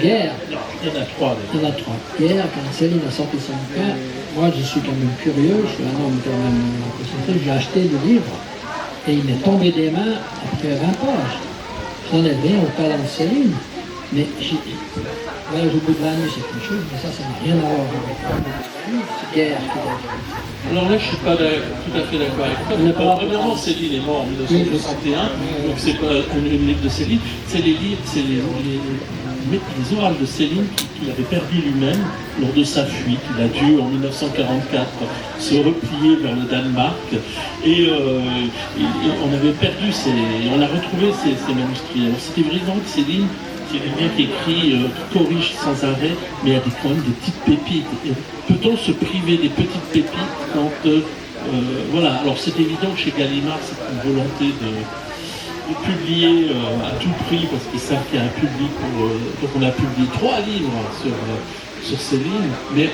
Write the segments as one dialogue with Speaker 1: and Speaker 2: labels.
Speaker 1: Guerre.
Speaker 2: Non, il y en a trois.
Speaker 1: Il y en a trois. Guerre, quand Céline a sorti son bouquin, moi je suis quand même curieux, je suis un homme quand même concentré, j'ai acheté le livre et il m'est tombé des mains après 20 pages. Je n'enlève rien au talent de Céline, mais Voyage au bout de la nuit, c'est une chose, mais ça n'a rien à voir avec c'est Guerre qui l'a dit.
Speaker 2: Alors là, je ne suis pas tout à fait d'accord avec toi. Premièrement, Céline est morte en 1961, donc c'est pas un livre de Céline, c'est les livres, c'est les orales de Céline qu'il avait perdu lui-même lors de sa fuite. Il a dû, en 1944, se replier vers le Danemark et on avait perdu on a retrouvé ces manuscrits. Alors c'était vraiment que Céline, c'est quelqu'un qui écrit, qui corrige sans arrêt, mais il y a quand même des petites pépites. Peut-on se priver des petites pépites quand... voilà, alors c'est évident que chez Gallimard, c'est une volonté de publier à tout prix, parce qu'ils savent qu'il y a un public donc on a publié 3 livres sur Céline, mais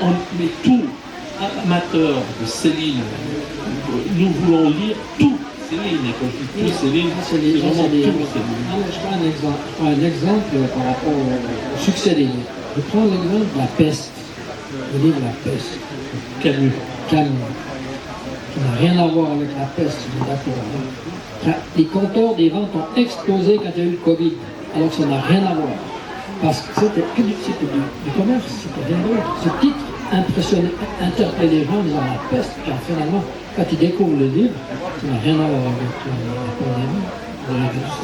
Speaker 2: tout amateur de Céline, nous voulons lire tout Céline, et quand je dis tout Céline, c'est vraiment tout Céline.
Speaker 1: Je prends un exemple par rapport au succès des livres. Je prends l'exemple de La Peste, le livre La Peste.
Speaker 2: Camus.
Speaker 1: Qui n'a rien à voir avec la peste, je suis d'accord. Les compteurs des ventes ont explosé quand il y a eu le Covid, alors que ça n'a rien à voir. Parce que c'était du commerce, c'était rien d'autre. Ce titre impressionnait, interpellait les gens en disant La Peste, car finalement, quand ils découvrent le livre, ça n'a rien à voir avec la pandémie.
Speaker 2: Ça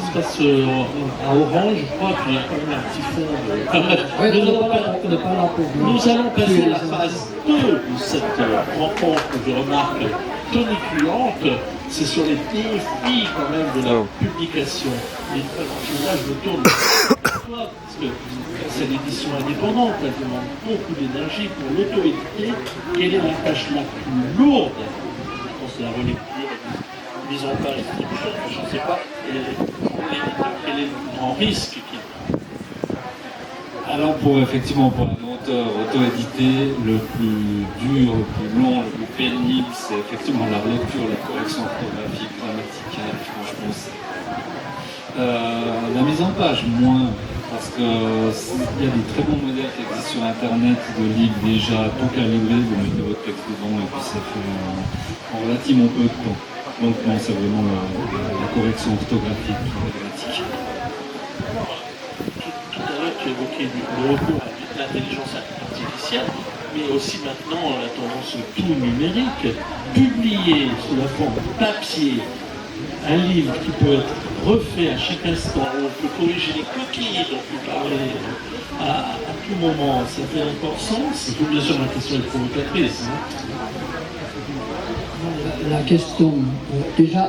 Speaker 2: se passe à Orange, je crois, puis il y a quand même un petit fond nous allons passer à la phase 2 de cette rencontre que je remarque tonicuante, c'est sur les défis quand même de la publication. Et là, je me tourne parce que c'est l'édition indépendante, elle demande beaucoup d'énergie pour l'auto-éditer. Quelle est la tâche la plus lourde? Je pense que la relecture, mise en page, distribution, je ne sais pas. Quel est le plus grand risque qu'il
Speaker 3: Alors pour un auteur auto-édité, le plus dur, le plus long, le plus pénible, c'est effectivement la relecture, la correction orthographique, grammaticale, franchement la mise en page, moins, parce qu'il y a des très bons modèles qui existent sur internet de livres déjà tout calibrés, vous mettez votre texte devant et puis ça fait en relativement peu de temps. Donc non, c'est vraiment la correction orthographique, grammatique.
Speaker 2: Tout à l'heure, tu évoquais le recours à l'intelligence artificielle, mais aussi maintenant la tendance tout numérique. Publier sous la forme papier un livre qui peut être refait à chaque instant, où on peut corriger les coquilles dont tu parlais à tout moment, ça fait encore sens. Bien sûr, ma question est provocatrice.
Speaker 1: La question, déjà,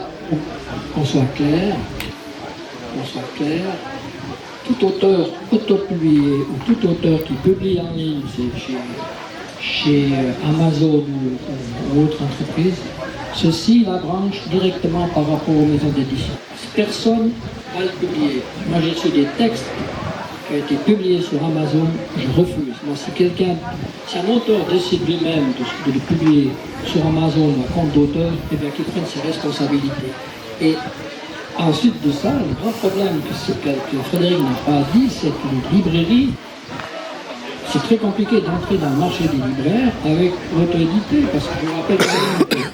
Speaker 1: qu'on soit clair, tout auteur autopublié ou tout auteur qui publie en ligne, c'est chez Amazon ou autre entreprise, ceci la branche directement par rapport aux maisons d'édition. Personne va le publier. Moi j'ai reçu des textes qui ont été publiés sur Amazon, je refuse. Moi si un auteur décide lui-même de le publier sur Amazon à compte d'auteur, eh bien qu'il prenne ses responsabilités. Et ensuite de ça, le grand problème que Frédéric n'a pas dit, c'est que les librairies, c'est très compliqué d'entrer dans le marché des libraires avec l'auto-édité, parce que je vous rappelle quand même que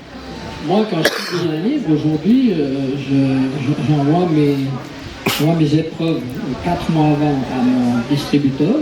Speaker 1: moi, quand je publie un livre, aujourd'hui, j'envoie mes épreuves 4 mois avant à mon distributeur.